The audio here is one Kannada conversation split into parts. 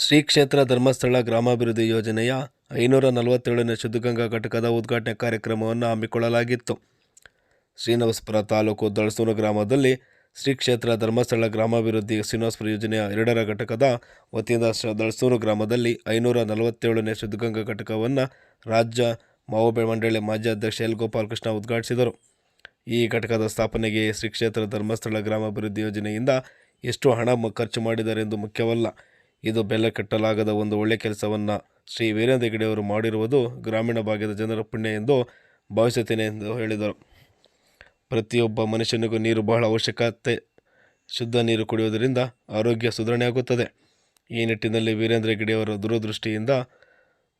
ಶ್ರೀ ಕ್ಷೇತ್ರ ಧರ್ಮಸ್ಥಳ ಗ್ರಾಮಾಭಿವೃದ್ಧಿ ಯೋಜನೆಯ 547ನೇ ಶುದ್ಧಗಂಗಾ ಘಟಕದ ಉದ್ಘಾಟನೆ ಕಾರ್ಯಕ್ರಮವನ್ನು ಹಮ್ಮಿಕೊಳ್ಳಲಾಗಿತ್ತು. ಶ್ರೀನಿವಾಸಪುರ ತಾಲೂಕು ದಳಸೂರು ಗ್ರಾಮದಲ್ಲಿ ಶ್ರೀ ಕ್ಷೇತ್ರ ಧರ್ಮಸ್ಥಳ ಗ್ರಾಮಾಭಿವೃದ್ಧಿ ಶ್ರೀನಿವಾಸಪುರ ಯೋಜನೆಯ 2ರ ಘಟಕದ ವತಿಯಿಂದ ದಳಸೂರು ಗ್ರಾಮದಲ್ಲಿ 547ನೇ ಶುದ್ಧಗಂಗಾ ಘಟಕವನ್ನು ರಾಜ್ಯ ಮಾವು ಮಂಡಳಿ ಮಾಜಿ ಅಧ್ಯಕ್ಷ ಎಲ್ ಗೋಪಾಲಕೃಷ್ಣ ಉದ್ಘಾಟಿಸಿದರು. ಈ ಘಟಕದ ಸ್ಥಾಪನೆಗೆ ಶ್ರೀ ಕ್ಷೇತ್ರ ಧರ್ಮಸ್ಥಳ ಗ್ರಾಮಾಭಿವೃದ್ಧಿ ಯೋಜನೆಯಿಂದ ಎಷ್ಟು ಹಣ ಖರ್ಚು ಮಾಡಿದರೆಂದು ಮುಖ್ಯವಲ್ಲ, ಇದು ಬೆಲೆ ಕಟ್ಟಲಾಗದ ಒಂದು ಒಳ್ಳೆಯ ಕೆಲಸವನ್ನು ಶ್ರೀ ವೀರೇಂದ್ರ ಹೆಗ್ಗಡೆಯವರು ಮಾಡಿರುವುದು ಗ್ರಾಮೀಣ ಭಾಗದ ಜನರ ಪುಣ್ಯ ಎಂದು ಭಾವಿಸುತ್ತೇನೆ ಎಂದು ಹೇಳಿದರು. ಪ್ರತಿಯೊಬ್ಬ ಮನುಷ್ಯನಿಗೂ ನೀರು ಬಹಳ ಅವಶ್ಯಕತೆ. ಶುದ್ಧ ನೀರು ಕುಡಿಯುವುದರಿಂದ ಆರೋಗ್ಯ ಸುಧಾರಣೆಯಾಗುತ್ತದೆ. ಈ ನಿಟ್ಟಿನಲ್ಲಿ ವೀರೇಂದ್ರ ಹೆಗ್ಗಡೆಯವರ ದೂರದೃಷ್ಟಿಯಿಂದ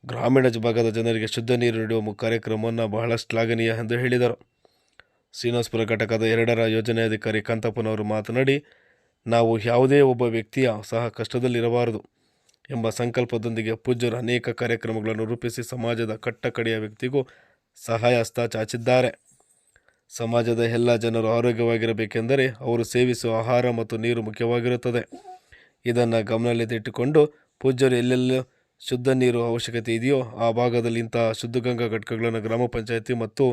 ಗ್ರಾಮೀಣ ಭಾಗದ ಜನರಿಗೆ ಶುದ್ಧ ನೀರು ನೀಡುವ ಕಾರ್ಯಕ್ರಮವನ್ನು ಬಹಳ ಶ್ಲಾಘನೀಯ ಎಂದು ಹೇಳಿದರು. ಶ್ರೀನಿವಾಸಪುರ ಘಟಕದ 2ರ ಯೋಜನೆಯಾಧಿಕಾರಿ ಕಾಂತಪ್ಪನವರು ಮಾತನಾಡಿ, ನಾವು ಯಾವುದೇ ಒಬ್ಬ ವ್ಯಕ್ತಿಯ ಸಹ ಕಷ್ಟದಲ್ಲಿರಬಾರದು ಎಂಬ ಸಂಕಲ್ಪದೊಂದಿಗೆ ಪೂಜ್ಯರು ಅನೇಕ ಕಾರ್ಯಕ್ರಮಗಳನ್ನು ರೂಪಿಸಿ ಸಮಾಜದ ಕಟ್ಟಕಡೆಯ ವ್ಯಕ್ತಿಗೂ ಸಹಾಯ ಹಸ್ತ ಚಾಚಿದ್ದಾರೆ. ಸಮಾಜದ ಎಲ್ಲ ಜನರು ಆರೋಗ್ಯವಾಗಿರಬೇಕೆಂದರೆ ಅವರು ಸೇವಿಸುವ ಆಹಾರ ಮತ್ತು ನೀರು ಮುಖ್ಯವಾಗಿರುತ್ತದೆ. ಇದನ್ನು ಗಮನದಲ್ಲಿಟ್ಟುಕೊಂಡು ಪೂಜ್ಯರು ಎಲ್ಲೆಲ್ಲ ಶುದ್ಧ ನೀರು ಅವಶ್ಯಕತೆ ಇದೆಯೋ ಆ ಭಾಗದಲ್ಲಿ ಇಂತಹ ಶುದ್ಧಗಂಗಾ ಘಟಕಗಳನ್ನು ಗ್ರಾಮ ಪಂಚಾಯಿತಿ ಮತ್ತು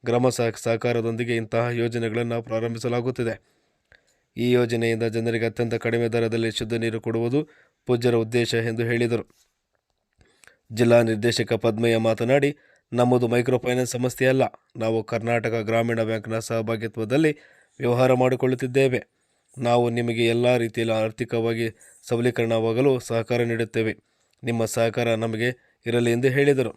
ಗ್ರಾಮ ಸಹಕಾರದೊಂದಿಗೆ ಇಂತಹ ಯೋಜನೆಗಳನ್ನು ಪ್ರಾರಂಭಿಸಲಾಗುತ್ತಿದೆ. ಈ ಯೋಜನೆಯಿಂದ ಜನರಿಗೆ ಅತ್ಯಂತ ಕಡಿಮೆ ದರದಲ್ಲಿ ಶುದ್ಧ ನೀರು ಕೊಡುವುದು ಪೂಜ್ಯರ ಉದ್ದೇಶ ಎಂದು ಹೇಳಿದರು. ಜಿಲ್ಲಾ ನಿರ್ದೇಶಕ ಪದ್ಮಯ್ಯ ಮಾತನಾಡಿ, ನಮ್ಮದು ಮೈಕ್ರೋ ಫೈನಾನ್ಸ್ ಸಂಸ್ಥೆಯಲ್ಲ, ನಾವು ಕರ್ನಾಟಕ ಗ್ರಾಮೀಣ ಬ್ಯಾಂಕ್ನ ಸಹಭಾಗಿತ್ವದಲ್ಲಿ ವ್ಯವಹಾರ ಮಾಡಿಕೊಳ್ಳುತ್ತಿದ್ದೇವೆ. ನಾವು ನಿಮಗೆ ಎಲ್ಲ ರೀತಿಯಲ್ಲಿ ಆರ್ಥಿಕವಾಗಿ ಸಬಲೀಕರಣವಾಗಲು ಸಹಕಾರ ನೀಡುತ್ತೇವೆ. ನಿಮ್ಮ ಸಹಕಾರ ನಮಗೆ ಇರಲಿ ಎಂದು ಹೇಳಿದರು.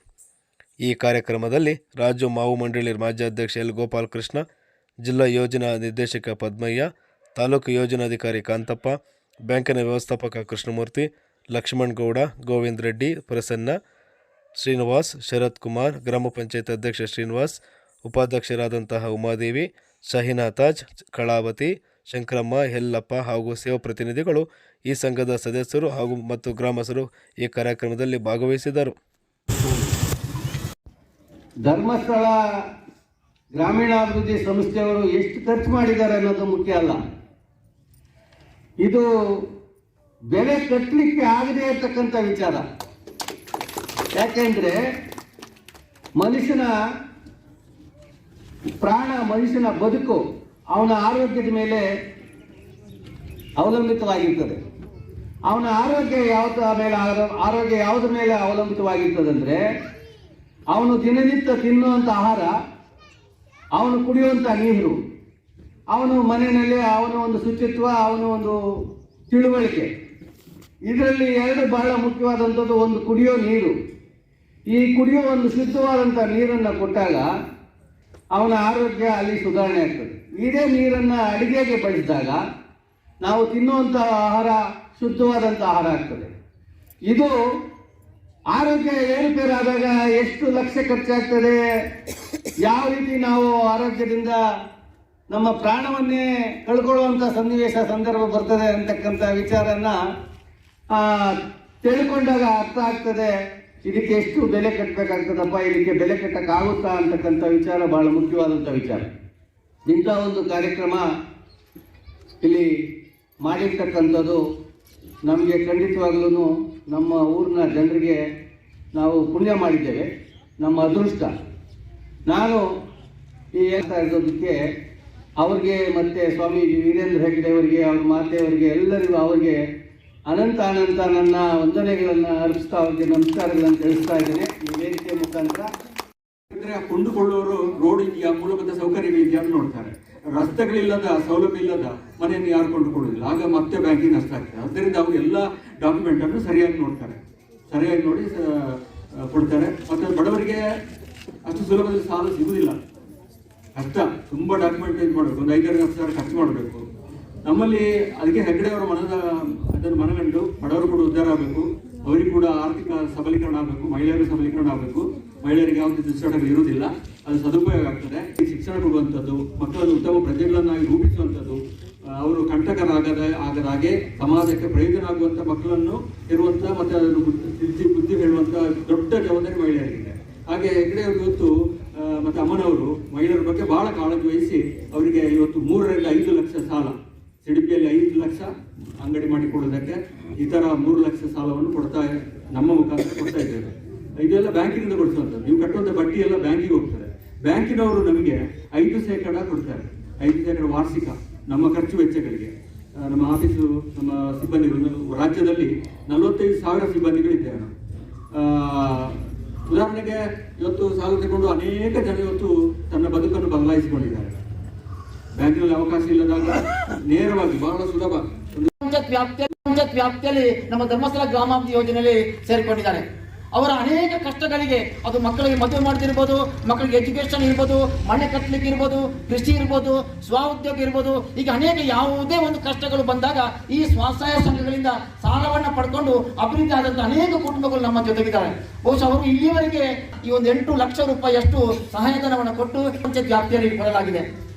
ಈ ಕಾರ್ಯಕ್ರಮದಲ್ಲಿ ರಾಜ್ಯ ಮಾವು ಮಂಡಳಿ ಮಾಜಿ ಅಧ್ಯಕ್ಷ ಎಲ್ ಗೋಪಾಲಕೃಷ್ಣ, ಜಿಲ್ಲಾ ಯೋಜನಾ ನಿರ್ದೇಶಕ ಪದ್ಮಯ್ಯ, ತಾಲೂಕು ಯೋಜನಾಧಿಕಾರಿ ಕಾಂತಪ್ಪ, ಬ್ಯಾಂಕಿನ ವ್ಯವಸ್ಥಾಪಕ ಕೃಷ್ಣಮೂರ್ತಿ, ಲಕ್ಷ್ಮಣ್ ಗೌಡ, ಗೋವಿಂದ ರೆಡ್ಡಿ, ಪ್ರಸನ್ನ, ಶ್ರೀನಿವಾಸ್, ಶರತ್ ಕುಮಾರ್, ಗ್ರಾಮ ಪಂಚಾಯತ್ ಅಧ್ಯಕ್ಷ ಶ್ರೀನಿವಾಸ್, ಉಪಾಧ್ಯಕ್ಷರಾದಂತಹ ಉಮಾದೇವಿ, ಶಹೀನಾ ತಾಜ್, ಕಳಾವತಿ, ಶಂಕರಮ್ಮ, ಯಲ್ಲಪ್ಪ ಹಾಗೂ ಸೇವಾ ಪ್ರತಿನಿಧಿಗಳು, ಈ ಸಂಘದ ಸದಸ್ಯರು ಹಾಗೂ ಮತ್ತು ಗ್ರಾಮಸ್ಥರು ಈ ಕಾರ್ಯಕ್ರಮದಲ್ಲಿ ಭಾಗವಹಿಸಿದರು. ಧರ್ಮಸ್ಥಳ ಗ್ರಾಮೀಣಾಭಿವೃದ್ಧಿ ಸಂಸ್ಥೆಯವರು ಎಷ್ಟು ಖರ್ಚು ಮಾಡಿದ್ದಾರೆ ಅನ್ನೋದು ಮುಖ್ಯ ಅಲ್ಲ, ಇದು ಬೆಲೆ ಕಟ್ಟಲಿಕ್ಕೆ ಆಗದೇ ಇರತಕ್ಕಂಥ ವಿಚಾರ. ಯಾಕೆಂದ್ರೆ ಮನುಷ್ಯನ ಪ್ರಾಣ, ಮನುಷ್ಯನ ಬದುಕು ಅವನ ಆರೋಗ್ಯದ ಮೇಲೆ ಅವಲಂಬಿತವಾಗಿರ್ತದೆ. ಅವನ ಆರೋಗ್ಯ ಯಾವುದ್ರ ಮೇಲೆ ಅವಲಂಬಿತವಾಗಿರ್ತದೆ ಅಂದರೆ ಅವನು ದಿನನಿತ್ಯ ತಿನ್ನುವಂಥ ಆಹಾರ, ಅವನು ಕುಡಿಯುವಂಥ ನೀರು, ಅವನು ಮನೆಯಲ್ಲಿ ಅವನ ಒಂದು ಶುಚಿತ್ವ, ಅವನ ಒಂದು ತಿಳುವಳಿಕೆ. ಇದರಲ್ಲಿ 2 ಬಹಳ ಮುಖ್ಯವಾದಂಥದ್ದು. ಒಂದು ಕುಡಿಯೋ ನೀರು. ಈ ಕುಡಿಯೋ ಒಂದು ಶುದ್ಧವಾದಂಥ ನೀರನ್ನು ಕೊಟ್ಟಾಗ ಅವನ ಆರೋಗ್ಯ ಅಲ್ಲಿ ಸುಧಾರಣೆ ಆಗ್ತದೆ. ಇದೇ ನೀರನ್ನು ಅಡಿಗೆಗೆ ಬಳಸಿದಾಗ ನಾವು ತಿನ್ನುವಂಥ ಆಹಾರ ಶುದ್ಧವಾದಂಥ ಆಹಾರ ಆಗ್ತದೆ. ಇದು ಆರೋಗ್ಯ ಏರುಪೇರಾದಾಗ ಎಷ್ಟು ಲಕ್ಷ ಖರ್ಚಾಗ್ತದೆ, ಯಾವ ರೀತಿ ನಾವು ಆರೋಗ್ಯದಿಂದ ನಮ್ಮ ಪ್ರಾಣವನ್ನೇ ಕಳ್ಕೊಳ್ಳುವಂಥ ಸಂದರ್ಭ ಬರ್ತದೆ ಅಂತಕ್ಕಂಥ ವಿಚಾರನ ತಿಳ್ಕೊಂಡಾಗ ಅರ್ಥ ಆಗ್ತದೆ. ಇದಕ್ಕೆ ಎಷ್ಟು ಬೆಲೆ ಕಟ್ಟಬೇಕಾಗ್ತದಪ್ಪ, ಇದಕ್ಕೆ ಬೆಲೆ ಕಟ್ಟಕ್ಕಾಗುತ್ತಾ ಅಂತಕ್ಕಂಥ ವಿಚಾರ ಬಹಳ ಮುಖ್ಯವಾದಂಥ ವಿಚಾರ. ಇಂಥ ಒಂದು ಕಾರ್ಯಕ್ರಮ ಇಲ್ಲಿ ಮಾಡಿರ್ತಕ್ಕಂಥದ್ದು ನಮಗೆ ಖಂಡಿತವಾಗ್ಲೂ ನಮ್ಮ ಊರಿನ ಜನರಿಗೆ ನಾವು ಪುಣ್ಯ ಮಾಡಿದ್ದೇವೆ, ನಮ್ಮ ಅದೃಷ್ಟ. ನಾನು ಈ ಹೇಳ್ತಾ ಇರೋದಕ್ಕೆ ಅವ್ರಿಗೆ ಮತ್ತು ಸ್ವಾಮಿ ವೀರೇಂದ್ರ ಹೆಗ್ಗಡೆ ಅವರಿಗೆ, ಅವ್ರ ಮಾತೆಯವರಿಗೆ, ಎಲ್ಲರಿಗೂ ಅವರಿಗೆ ಅನಂತ ನನ್ನ ವಂದನೆಗಳನ್ನು ಅರ್ಪಿಸ್ತಾ, ಅವ್ರಿಗೆ ನಮಸ್ಕಾರಗಳನ್ನು ತಿಳಿಸ್ತಾ ಇದ್ದೇನೆ ಈ ವೇದಿಕೆ ಮುಖಾಂತರ. ಕೊಂಡುಕೊಳ್ಳುವವರು ರೋಡ್ ಇದೆಯಾ, ಮೂಲಭೂತ ಸೌಕರ್ಯ ಇದೆಯಾ ಅಂತ ನೋಡ್ತಾರೆ. ರಸ್ತೆಗಳಿಲ್ಲದ, ಸೌಲಭ್ಯ ಇಲ್ಲದ ಮನೆಯನ್ನು ಯಾರು ಕೊಂಡುಕೊಳ್ಳುವುದಿಲ್ಲ. ಆಗ ಮತ್ತೆ ಬ್ಯಾಂಕಿಂಗ್ ನಷ್ಟ ಆಗ್ತದೆ. ಆದ್ದರಿಂದ ಅವರು ಎಲ್ಲ ಡಾಕ್ಯುಮೆಂಟನ್ನು ಸರಿಯಾಗಿ ನೋಡ್ತಾರೆ, ಸರಿಯಾಗಿ ನೋಡಿ ಕೊಡ್ತಾರೆ. ಮತ್ತು ಬಡವರಿಗೆ ಅಷ್ಟು ಸುಲಭದಲ್ಲಿ ಸಾಲ ಸಿಗುವುದಿಲ್ಲ, ಕಷ್ಟ. ತುಂಬ ಡಾಕ್ಯುಮೆಂಟ್ ಇದು ಮಾಡಬೇಕು, ಒಂದು 5-6 ಲಕ್ಷ ಖರ್ಚು ಮಾಡಬೇಕು. ನಮ್ಮಲ್ಲಿ ಅದಕ್ಕೆ ಹೆಗ್ಗಡೆಯವರ ಅದನ್ನು ಮನಗಂಡು ಬಡವರು ಕೂಡ ಉದ್ಧಾರ ಆಗಬೇಕು, ಅವರಿಗೆ ಕೂಡ ಆರ್ಥಿಕ ಸಬಲೀಕರಣ ಆಗಬೇಕು, ಮಹಿಳೆಯರ ಸಬಲೀಕರಣ ಆಗಬೇಕು. ಮಹಿಳೆಯರಿಗೆ ಯಾವುದೇ ದುಶ್ಚಟಗಳು ಇರುವುದಿಲ್ಲ, ಅದು ಸದುಪಯೋಗ ಆಗ್ತದೆ. ಶಿಕ್ಷಣ ಕೊಡುವಂಥದ್ದು, ಮಕ್ಕಳನ್ನು ಉತ್ತಮ ಪ್ರಜೆಗಳನ್ನಾಗಿ ರೂಪಿಸುವಂಥದ್ದು, ಅವರು ಕಂಟಕರಾಗದ ಹಾಗೆ ಸಮಾಜಕ್ಕೆ ಪ್ರಯೋಜನ ಆಗುವಂಥ ಮಕ್ಕಳನ್ನು ಇರುವಂಥ ಮತ್ತು ಅದನ್ನು ಬುದ್ಧಿ ಹೇಳುವಂಥ ದೊಡ್ಡ ಜವಾಬ್ದಾರಿ ಮಹಿಳೆಯರಿಗಿದೆ. ಹಾಗೆ ಹೆಗ್ಗಡೆಯವರು ಇವತ್ತು ಮತ್ತು ಅಮ್ಮನವರು ಮಹಿಳೆಯರ ಬಗ್ಗೆ ಬಹಳ ಕಾಳಜಿ ವಹಿಸಿ ಅವರಿಗೆ ಇವತ್ತು 3 ರಿಂದ 5 ಲಕ್ಷ ಸಾಲ ಸಿಡಿಪಿಯಲ್ಲಿ 5 ಲಕ್ಷ ಅಂಗಡಿ ಮಾಡಿಕೊಡೋದಕ್ಕೆ ಈ ಥರ 3 ಲಕ್ಷ ಸಾಲವನ್ನು ನಮ್ಮ ಮುಖಾಂತರ ಕೊಡ್ತಾ ಇದ್ದೇವೆ. ಇದೆಲ್ಲ ಬ್ಯಾಂಕಿನಿಂದ ಕೊಡಿಸುವಂಥದ್ದು. ನೀವು ಕಟ್ಟುವಂಥ ಬಡ್ಡಿ ಎಲ್ಲ ಬ್ಯಾಂಕಿಗೆ ಹೋಗ್ತಾರೆ. ಬ್ಯಾಂಕಿನವರು ನಮಗೆ 5% ಕೊಡ್ತಾರೆ, 5% ವಾರ್ಷಿಕ ನಮ್ಮ ಖರ್ಚು ವೆಚ್ಚಗಳಿಗೆ. ನಮ್ಮ ಆಫೀಸು, ನಮ್ಮ ಸಿಬ್ಬಂದಿಗಳು, ರಾಜ್ಯದಲ್ಲಿ 45,000 ಸಿಬ್ಬಂದಿಗಳಿದ್ದೇವೆ ನಾವು. ಉದಾಹರಣೆಗೆ ಇವತ್ತು ಸಾಲ ತಗೊಂಡು ಅನೇಕ ಜನ ಇವತ್ತು ತನ್ನ ಬದುಕನ್ನು ಬದಲಾಯಿಸಿಕೊಂಡಿದ್ದಾರೆ. ಬ್ಯಾಂಕಿನಲ್ಲಿ ಅವಕಾಶ ಇಲ್ಲದಾಗ ನೇರವಾಗಿ ಬಹಳ ಸುಲಭ ಪಂಚಾಯತ್ ವ್ಯಾಪ್ತಿಯಲ್ಲಿ ನಮ್ಮ ಧರ್ಮಸ್ಥಳ ಗ್ರಾಮಾಭಿವೃದ್ಧಿ ಯೋಜನೆಯಲ್ಲಿ ಸೇರಿಕೊಂಡಿದ್ದಾರೆ. ಅವರ ಅನೇಕ ಕಷ್ಟಗಳಿಗೆ, ಅದು ಮಕ್ಕಳಿಗೆ ಮದುವೆ ಮಾಡ್ತಿರ್ಬೋದು, ಮಕ್ಕಳಿಗೆ ಎಜುಕೇಶನ್ ಇರ್ಬೋದು, ಮನೆ ಕಟ್ಟಲಿಕ್ಕೆ ಇರ್ಬೋದು, ಕೃಷಿ ಇರ್ಬೋದು, ಸ್ವಉದ್ಯೋಗ ಇರ್ಬೋದು, ಈಗ ಅನೇಕ ಯಾವುದೇ ಒಂದು ಕಷ್ಟಗಳು ಬಂದಾಗ ಈ ಸ್ವಸಹಾಯ ಸಂಘಗಳಿಂದ ಸಾಲವನ್ನು ಪಡ್ಕೊಂಡು ಅಭಿವೃದ್ಧಿ ಆದಂತಹ ಅನೇಕ ಕುಟುಂಬಗಳು ನಮ್ಮ ಜೊತೆಗಿದ್ದಾರೆ. ಬಹುಶಃ ಅವರು ಇಲ್ಲಿಯವರೆಗೆ ಈ ಒಂದು 8 ಲಕ್ಷ ರೂಪಾಯಿಯಷ್ಟು ಸಹಾಯಧನವನ್ನು ಕೊಟ್ಟು ಪಂಚಾಯತ್ ವ್ಯಾಪ್ತಿಯಲ್ಲಿ ಕೊಡಲಾಗಿದೆ.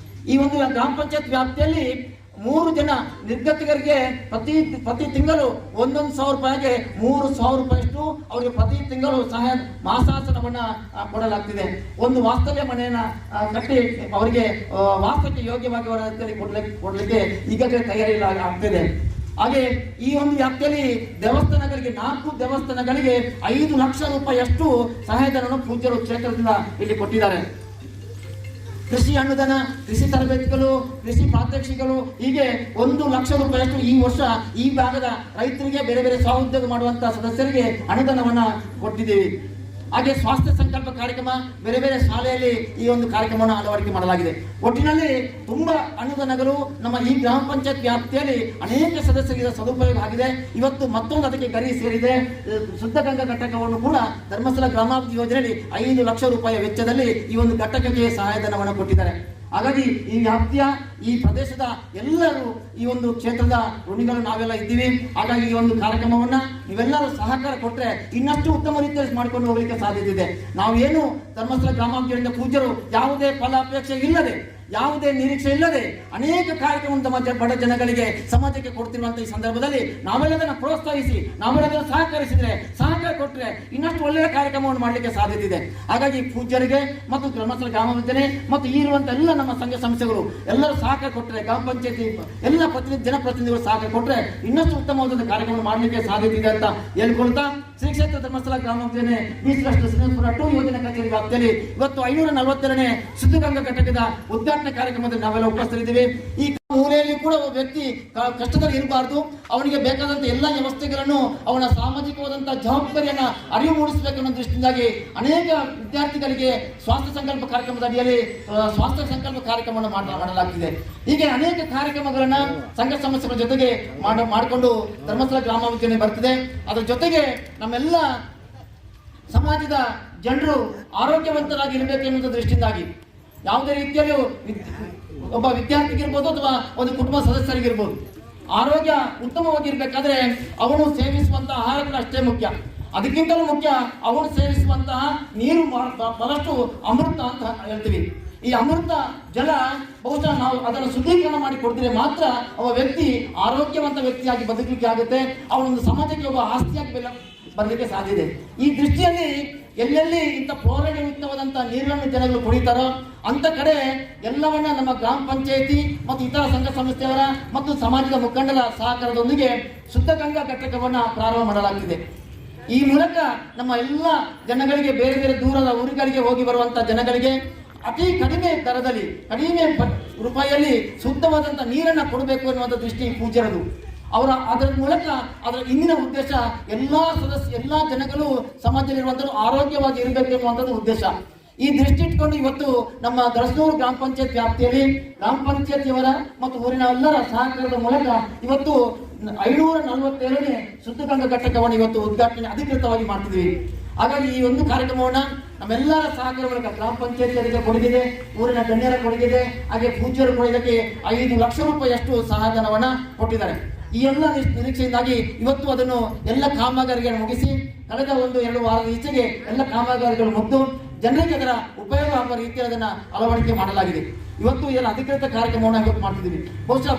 ಈ ಒಂದು ಗ್ರಾಮ ಪಂಚಾಯತ್ ವ್ಯಾಪ್ತಿಯಲ್ಲಿ 3 ಜನ ನಿರ್ಗತಿಕರಿಗೆ ಪ್ರತಿ ತಿಂಗಳು 1,100 ರೂಪಾಯಿಗೆ 3,000 ರೂಪಾಯಿಯಷ್ಟು ಅವರಿಗೆ ಪ್ರತಿ ತಿಂಗಳು ಸಹಾಯ ಮಾಸಾಸನವನ್ನ ಕೊಡಲಾಗ್ತಿದೆ. ಒಂದು ವಾಸ್ತವ್ಯ ಮನೆಯನ್ನ ಕಟ್ಟಿ ಅವರಿಗೆ ವಾಸಕ್ಕೆ ಯೋಗ್ಯವಾಗಿ ಅವರ ಕೊಡ್ಲಿಕ್ಕೆ ಈಗಾಗಲೇ ತಯಾರಿ ಆಗ್ತಿದೆ. ಹಾಗೆ ಈ ಒಂದು ವ್ಯಾಪ್ತಿಯಲ್ಲಿ ದೇವಸ್ಥಾನಗಳಿಗೆ 4 ದೇವಸ್ಥಾನಗಳಿಗೆ 5 ಲಕ್ಷ ರೂಪಾಯಿಯಷ್ಟು ಸಹಾಯಧನವನ್ನು ಪೂಜ್ಯರು ಕ್ಷೇತ್ರದಿಂದ ಇಲ್ಲಿ ಕೊಟ್ಟಿದ್ದಾರೆ. ಕೃಷಿ ಅನುದಾನ, ಕೃಷಿ ತರಬೇತಿಗಳು, ಕೃಷಿ ಪ್ರಾತ್ಯಕ್ಷಿಕಗಳು, ಹೀಗೆ 1 ಲಕ್ಷ ರೂಪಾಯಿಯಷ್ಟು ಈ ವರ್ಷ ಈ ಭಾಗದ ರೈತರಿಗೆ, ಬೇರೆ ಬೇರೆ ಸ್ವಉದ್ಯೋಗ ಮಾಡುವಂತಹ ಸದಸ್ಯರಿಗೆ ಅನುದಾನವನ್ನ ಕೊಟ್ಟಿದ್ದೀವಿ. ಹಾಗೆ ಸ್ವಾಸ್ಥ್ಯ ಸಂಕಲ್ಪ ಕಾರ್ಯಕ್ರಮ, ಬೇರೆ ಬೇರೆ ಶಾಲೆಯಲ್ಲಿ ಈ ಒಂದು ಕಾರ್ಯಕ್ರಮವನ್ನು ಅಳವಡಿಕೆ ಮಾಡಲಾಗಿದೆ. ಒಟ್ಟಿನಲ್ಲಿ ತುಂಬಾ ಅನುದಾನಗಳು ನಮ್ಮ ಈ ಗ್ರಾಮ ಪಂಚಾಯತ್ ವ್ಯಾಪ್ತಿಯಲ್ಲಿ ಅನೇಕ ಸದಸ್ಯರಿಗೆ ಸದುಪಯೋಗ ಆಗಿದೆ. ಇವತ್ತು ಮತ್ತೊಂದು ಅದಕ್ಕೆ ಗರಿ ಸೇರಿದೆ. ಶುದ್ಧ ಗಂಗಾ ಘಟಕವನ್ನು ಕೂಡ ಧರ್ಮಸ್ಥಳ ಗ್ರಾಮಾಭಿವೃದ್ಧಿ ಯೋಜನೆಯಲ್ಲಿ 5 ಲಕ್ಷ ರೂಪಾಯಿ ವೆಚ್ಚದಲ್ಲಿ ಈ ಒಂದು ಘಟಕಕ್ಕೆ ಸಹಾಯಧನವನ್ನು ಕೊಟ್ಟಿದ್ದಾರೆ. ಹಾಗಾಗಿ ಈ ವ್ಯಾಪ್ತಿಯ, ಈ ಪ್ರದೇಶದ ಎಲ್ಲರೂ ಈ ಒಂದು ಕ್ಷೇತ್ರದ ಋಣಿಗಳು ನಾವೆಲ್ಲ ಇದ್ದೀವಿ. ಹಾಗಾಗಿ ಈ ಒಂದು ಕಾರ್ಯಕ್ರಮವನ್ನ ನೀವೆಲ್ಲರೂ ಸಹಕಾರ ಕೊಟ್ಟರೆ ಇನ್ನಷ್ಟು ಉತ್ತಮ ರೀತಿಯಲ್ಲಿ ಮಾಡಿಕೊಂಡು ಹೋಗಲಿಕ್ಕೆ ಸಾಧ್ಯತೆ ಇದೆ. ನಾವು ಏನು ಧರ್ಮಸ್ಥಳ ಗ್ರಾಮಾಭಿವೃದ್ಧಿಯಿಂದ ಪೂಜ್ಯರು ಯಾವುದೇ ಫಲಾಪೇಕ್ಷೆ ಇಲ್ಲದೆ, ಯಾವುದೇ ನಿರೀಕ್ಷೆ ಇಲ್ಲದೆ ಅನೇಕ ಕಾರ್ಯಕ್ರಮವನ್ನು ತಮ್ಮ ಬಡ ಜನಗಳಿಗೆ, ಸಮಾಜಕ್ಕೆ ಕೊಡ್ತಿರುವಂತಹ ಈ ಸಂದರ್ಭದಲ್ಲಿ ನಾವೆಲ್ಲದನ್ನ ಪ್ರೋತ್ಸಾಹಿಸಿ, ನಾವೆಲ್ಲದನ್ನು ಸಹಕಾರ ಕೊಟ್ಟರೆ ಇನ್ನಷ್ಟು ಒಳ್ಳೆಯ ಕಾರ್ಯಕ್ರಮವನ್ನು ಮಾಡಲಿಕ್ಕೆ ಸಾಧ್ಯತೆ ಇದೆ. ಹಾಗಾಗಿ ಪೂಜ್ಯರಿಗೆ ಮತ್ತು ಧರ್ಮಸ್ಥಳ ಗ್ರಾಮಾಭಿವೃದ್ಧಿ ಮತ್ತು ಈ ಇರುವಂತಹ ಎಲ್ಲ ನಮ್ಮ ಸಂಘ ಸಂಸ್ಥೆಗಳು ಎಲ್ಲರೂ ಸಹಕಾರ ಕೊಟ್ಟರೆ, ಗ್ರಾಮ ಪಂಚಾಯತಿ ಎಲ್ಲ ಜನಪ್ರತಿನಿಧಿಗಳು ಸಹಕಾರ ಕೊಟ್ಟರೆ ಇನ್ನಷ್ಟು ಉತ್ತಮವಾದ ಕಾರ್ಯಕ್ರಮ ಮಾಡಲಿಕ್ಕೆ ಸಾಧ್ಯತೆ ಇದೆ ಅಂತ ಹೇಳ್ಕೊಳ್ತಾ, ಶ್ರೀ ಕ್ಷೇತ್ರ ಧರ್ಮಸ್ಥಳ ಗ್ರಾಮಾಭಿವೃದ್ಧಿ ಮೀಸಲಷ್ಟು ಶ್ರೀನಿವಾಸಪುರ 2 ಯೋಜನೆ ಕಚೇರಿ ವ್ಯಾಪ್ತಿಯಲ್ಲಿ ಇವತ್ತು 542ನೇ ಶುದ್ಧಗಂಗಾ ಘಟಕದ ಉದ್ಘಾಟನೆ ಕಾರ್ಯಕ್ರಮದಲ್ಲಿ ನಾವೆಲ್ಲ ಉಪಸ್ಥಿತಿದ್ದೀವಿ. ಈ ಮೂಲೆಯಲ್ಲಿ ಕೂಡ ಒಬ್ಬ ವ್ಯಕ್ತಿ ಕಷ್ಟದಲ್ಲಿ ಇರಬಾರ್ದು. ಅವನಿಗೆ ಬೇಕಾದಂತಹ ಎಲ್ಲ ವ್ಯವಸ್ಥೆಗಳನ್ನು, ಅವನ ಸಾಮಾಜಿಕವಾದಂತಹ ಜವಾಬ್ದಾರಿಯನ್ನ ಅರಿವು ಮೂಡಿಸಬೇಕನ್ನೋ ದೃಷ್ಟಿಯಿಂದಾಗಿ ಅನೇಕ ವಿದ್ಯಾರ್ಥಿಗಳಿಗೆ ಸ್ವಾಸ್ಥ್ಯ ಸಂಕಲ್ಪ ಕಾರ್ಯಕ್ರಮದ ಅಡಿಯಲ್ಲಿ ಸ್ವಾಸ್ಥ್ಯ ಸಂಕಲ್ಪ ಕಾರ್ಯಕ್ರಮವನ್ನು ಮಾಡಲಾಗ್ತಿದೆ. ಹೀಗೆ ಅನೇಕ ಕಾರ್ಯಕ್ರಮಗಳನ್ನ ಸಂಘ ಸಂಸ್ಥೆಗಳ ಜೊತೆಗೆ ಮಾಡಿಕೊಂಡು ಧರ್ಮಸ್ಥಳ ಗ್ರಾಮಾಭಿವೃದ್ಧಿ ಬರ್ತಿದೆ. ಅದರ ಜೊತೆಗೆ ನಮ್ಮೆಲ್ಲ ಸಮಾಜದ ಜನರು ಆರೋಗ್ಯವಂತರಾಗಿ ಇರಬೇಕು ಎನ್ನುವ ದೃಷ್ಟಿಯಿಂದಾಗಿ ಯಾವುದೇ ರೀತಿಯಲ್ಲೂ ಒಬ್ಬ ವಿದ್ಯಾರ್ಥಿಗಿರ್ಬೋದು ಅಥವಾ ಒಂದು ಕುಟುಂಬ ಸದಸ್ಯರಿಗಿರ್ಬೋದು ಆರೋಗ್ಯ ಉತ್ತಮವಾಗಿರ್ಬೇಕಾದ್ರೆ ಅವನು ಸೇವಿಸುವಂತಹ ಆಹಾರ ಕೂಡ ಅಷ್ಟೇ ಮುಖ್ಯ. ಅದಕ್ಕಿಂತಲೂ ಮುಖ್ಯ ಅವನು ಸೇವಿಸುವಂತಹ ನೀರು ಬಹಳಷ್ಟು ಅಮೃತ ಅಂತ ಹೇಳ್ತೀವಿ. ಈ ಅಮೃತ ಜಲ ಬಹುಶಃ ನಾವು ಅದನ್ನು ಶುದ್ಧೀಕರಣ ಮಾಡಿ ಕೊಡ್ತೀವಿ ಮಾತ್ರ ಒಬ್ಬ ವ್ಯಕ್ತಿ ಆರೋಗ್ಯವಂತ ವ್ಯಕ್ತಿಯಾಗಿ ಬದುಕಲಿಕ್ಕೆ ಆಗುತ್ತೆ. ಅವನೊಂದು ಸಮಾಜಕ್ಕೆ ಒಬ್ಬ ಆಸ್ತಿಯಾಗಿ ಬರಲಿಕ್ಕೆ ಸಾಧ್ಯ ಇದೆ. ಈ ದೃಷ್ಟಿಯಲ್ಲಿ ಎಲ್ಲೆಲ್ಲಿ ಇಂಥ ಪೌರಾಣಿಕವಾದಂತಹ ನೀರನ್ನು ಜನಗಳು ಕುಡಿತಾರೋ ಅಂತ ಕಡೆ ಎಲ್ಲವನ್ನ ನಮ್ಮ ಗ್ರಾಮ ಪಂಚಾಯಿತಿ ಮತ್ತು ಇತರ ಸಂಘ ಸಂಸ್ಥೆಯವರ ಮತ್ತು ಸಮಾಜದ ಮುಖಂಡರ ಸಹಕಾರದೊಂದಿಗೆ ಶುದ್ಧ ಗಂಗಾ ಘಟಕವನ್ನು ಪ್ರಾರಂಭ ಮಾಡಲಾಗಿದೆ. ಈ ಮೂಲಕ ನಮ್ಮ ಎಲ್ಲ ಜನಗಳಿಗೆ, ಬೇರೆ ಬೇರೆ ದೂರದ ಊರುಗಳಿಗೆ ಹೋಗಿ ಬರುವಂತಹ ಜನಗಳಿಗೆ ಅತಿ ಕಡಿಮೆ ದರದಲ್ಲಿ, ಕಡಿಮೆ ರೂಪಾಯಿಯಲ್ಲಿ ಶುದ್ಧವಾದಂತಹ ನೀರನ್ನು ಕೊಡಬೇಕು ಎನ್ನುವಂಥ ದೃಷ್ಟಿ ಪೂಜ್ಯರದು. ಅದರ ಮೂಲಕ ಅದರ ಇಂದಿನ ಉದ್ದೇಶ ಎಲ್ಲ ಜನಗಳು ಸಮಾಜದಲ್ಲಿರುವಂಥದ್ದು ಆರೋಗ್ಯವಾಗಿ ಇರಬೇಕು ಎನ್ನುವಂಥದ್ದು ಉದ್ದೇಶ. ಈ ದೃಷ್ಟಿ ಇಟ್ಕೊಂಡು ಇವತ್ತು ನಮ್ಮ ದಳಸನೂರು ಗ್ರಾಮ ಪಂಚಾಯತ್ ವ್ಯಾಪ್ತಿಯಲ್ಲಿ ಗ್ರಾಮ ಪಂಚಾಯತಿಯವರ ಮತ್ತು ಊರಿನ ಎಲ್ಲರ ಸಹಕಾರದ ಮೂಲಕ ಇವತ್ತು 547ನೇ ಶುದ್ಧ ಗಂಗಾ ಘಟಕವನ್ನು ಇವತ್ತು ಉದ್ಘಾಟನೆ ಅಧಿಕೃತವಾಗಿ ಮಾಡ್ತಿದ್ದೀವಿ. ಹಾಗಾಗಿ ಈ ಒಂದು ಕಾರ್ಯಕ್ರಮವನ್ನ ನಮ್ಮೆಲ್ಲರ ಸಹಕಾರ ಮೂಲಕ ಗ್ರಾಮ ಪಂಚಾಯತಿಯವರಿಗೆ ಕೊಡುಗಿದೆ, ಊರಿನ ಗಣ್ಯರ ಕೊಡುಗಿದೆ, ಹಾಗೆ ಪೂಜ್ಯರು ಕೂಡ ಇದಕ್ಕೆ 5 ಲಕ್ಷ ರೂಪಾಯಿಯಷ್ಟು ಸಹಾಯಧನವನ್ನ ಕೊಟ್ಟಿದ್ದಾರೆ. ಈ ಎಲ್ಲ ನಿರೀಕ್ಷೆಯಿಂದಾಗಿ ಇವತ್ತು ಅದನ್ನು ಎಲ್ಲ ಕಾಮಗಾರಿಗಳನ್ನು ಮುಗಿಸಿ ಕಳೆದ 1-2 ವಾರದ ಈಚೆಗೆ ಎಲ್ಲ ಕಾಮಗಾರಿಗಳು ಮುಗಿದು ಜನರಿಗೆ ಅದರ ಉಪಯೋಗ ಆಗುವ ರೀತಿಯಲ್ಲಿ ಅದನ್ನು ಅಳವಡಿಕೆ ಮಾಡಲಾಗಿದೆ. ಇವತ್ತು ಇದರ ಅಧಿಕೃತ ಕಾರ್ಯಕ್ರಮವನ್ನು ಇವತ್ತು ಮಾಡ್ತಿದ್ದೀವಿ. ಬಹುಶಃ